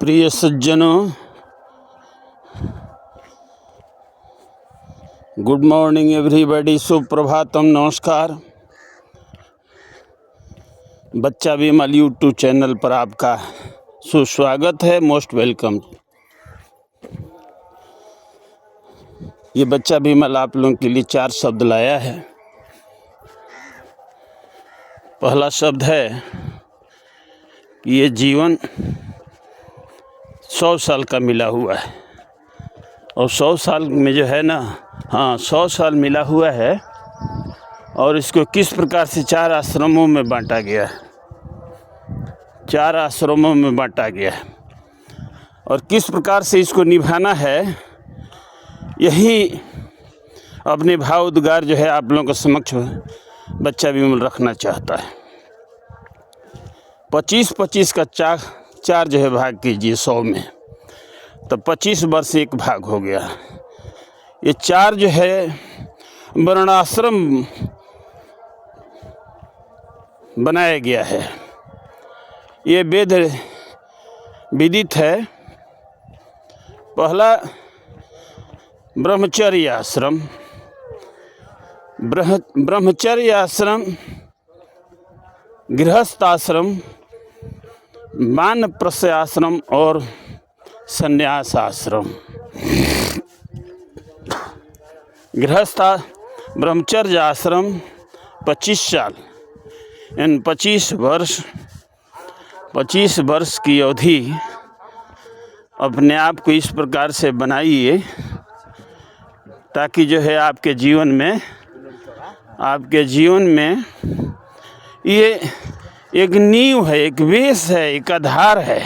प्रिय सज्जनों, good morning everybody, Suprabhatam, नमस्कार। बच्चा विमल यूट्यूब चैनल पर आपका सुस्वागत है, मोस्ट वेलकम। ये बच्चा विमल आप लोगों के लिए 4 शब्द लाया है। पहला शब्द है कि ये जीवन 100 साल का मिला हुआ है, और 100 साल में जो है ना, 100 साल मिला हुआ है, और इसको किस प्रकार से 4 आश्रमों में बांटा गया है। 4 आश्रमों में बांटा गया है, और किस प्रकार से इसको निभाना है, यही अपने भाव उद्गार जो है आप लोगों के समक्ष बच्चा विमल रखना चाहता है। 25-25 का 4 जो है भाग कीजिए 100 में, तो 25 वर्ष एक भाग हो गया। ये 4 जो है वर्णाश्रम बनाया गया है। ये वेद विदित है। पहला ब्रह्मचर्य आश्रम, ब्रह्मचर्य आश्रम, गृहस्थ आश्रम, वानप्रस्थ आश्रम और संन्यास आश्रम। गृहस्थ ब्रह्मचर्य आश्रम 25 साल, इन 25 वर्ष की अवधि अपने आप को इस प्रकार से बनाइए ताकि जो है आपके जीवन में ये एक नींव है, एक बेस है, एक आधार है।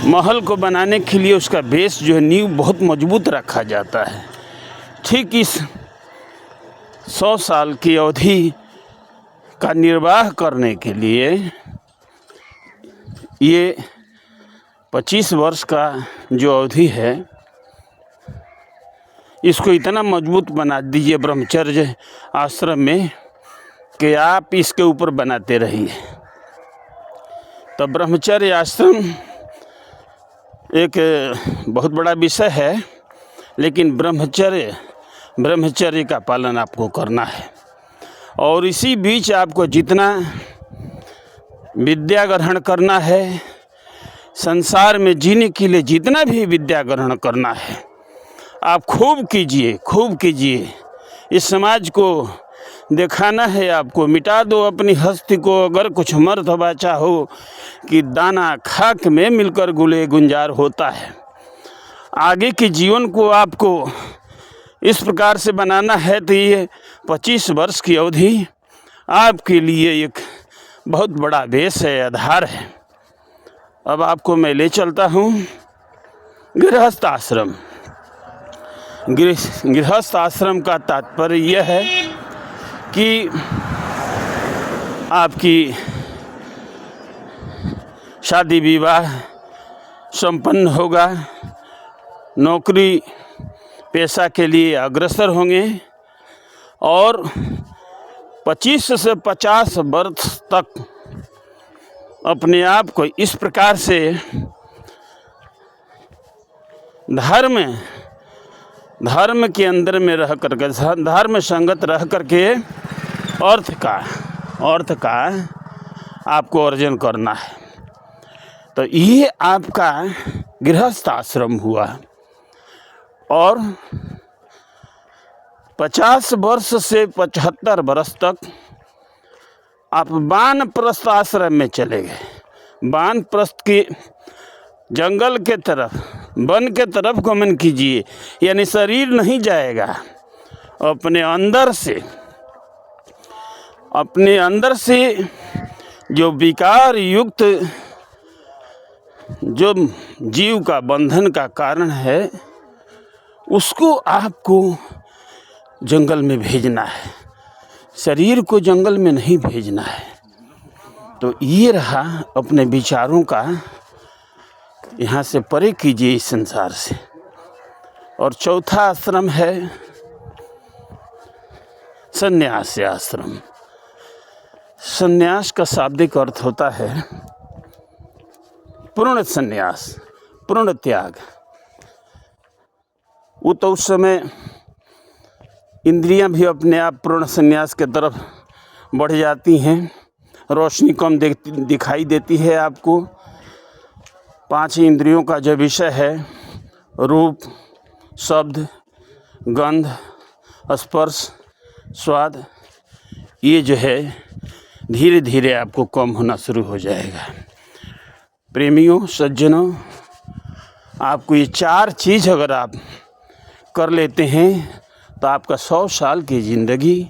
महल को बनाने के लिए उसका बेस जो है, नींव बहुत मजबूत रखा जाता है। ठीक इस 100 साल की अवधि का निर्वाह करने के लिए ये 25 वर्ष का जो अवधि है, इसको इतना मजबूत बना दीजिए ब्रह्मचर्य आश्रम में कि आप इसके ऊपर बनाते रहिए। तो ब्रह्मचर्य आश्रम एक बहुत बड़ा विषय है, लेकिन ब्रह्मचर्य का पालन आपको करना है। और इसी बीच आपको जितना विद्या ग्रहण करना है, संसार में जीने के लिए जितना भी विद्या ग्रहण करना है, आप खूब कीजिए। इस समाज को दिखाना है आपको। मिटा दो अपनी हस्ती को, अगर कुछ मर्तबा चाहो कि दाना खाक में मिलकर गुले गुंजार होता है। आगे के जीवन को आपको इस प्रकार से बनाना है, तो ये 25 वर्ष की अवधि आपके लिए एक बहुत बड़ा बेस है, आधार है। अब आपको मैं ले चलता हूँ गृहस्थ आश्रम। गृहस्थ आश्रम का तात्पर्य यह है कि आपकी शादी विवाह संपन्न होगा, नौकरी पेशा के लिए अग्रसर होंगे, और 25 से 50 वर्ष तक अपने आप को इस प्रकार से धर्म के अंदर में रह करके, धर्म संगत रह करके अर्थ का आपको अर्जन करना है। तो ये आपका गृहस्थ आश्रम हुआ। और 50 वर्ष से 75 वर्ष तक आप वानप्रस्थ आश्रम में चले गए। वानप्रस्थ की जंगल के तरफ, वन के तरफ गमन कीजिए, यानी शरीर नहीं जाएगा, अपने अंदर से जो विकार युक्त जो जीव का बंधन का कारण है, उसको आपको जंगल में भेजना है, शरीर को जंगल में नहीं भेजना है। तो ये रहा अपने विचारों का, यहाँ से परे कीजिए इस संसार से। और चौथा आश्रम है संन्यास आश्रम। संन्यास का शाब्दिक अर्थ होता है पूर्ण संन्यास, पूर्ण त्याग। वो तो उस समय इंद्रियां भी अपने आप पूर्ण संन्यास के तरफ बढ़ जाती हैं, रोशनी कम दिखाई देती है आपको। 5 इंद्रियों का जो विषय है, रूप, शब्द, गंध, स्पर्श, स्वाद, ये जो है धीरे धीरे आपको कम होना शुरू हो जाएगा। प्रेमियों, सज्जनों, आपको ये 4 चीज़ अगर आप कर लेते हैं तो आपका 100 साल की ज़िंदगी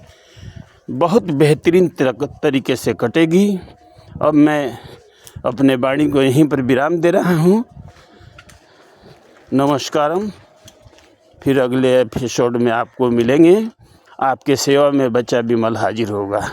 बहुत बेहतरीन तरीके से कटेगी। अब मैं अपने वाणी को यहीं पर विराम दे रहा हूँ। नमस्कारम। फिर अगले एपिसोड में आपको मिलेंगे। आपके सेवा में बच्चा विमल हाजिर होगा।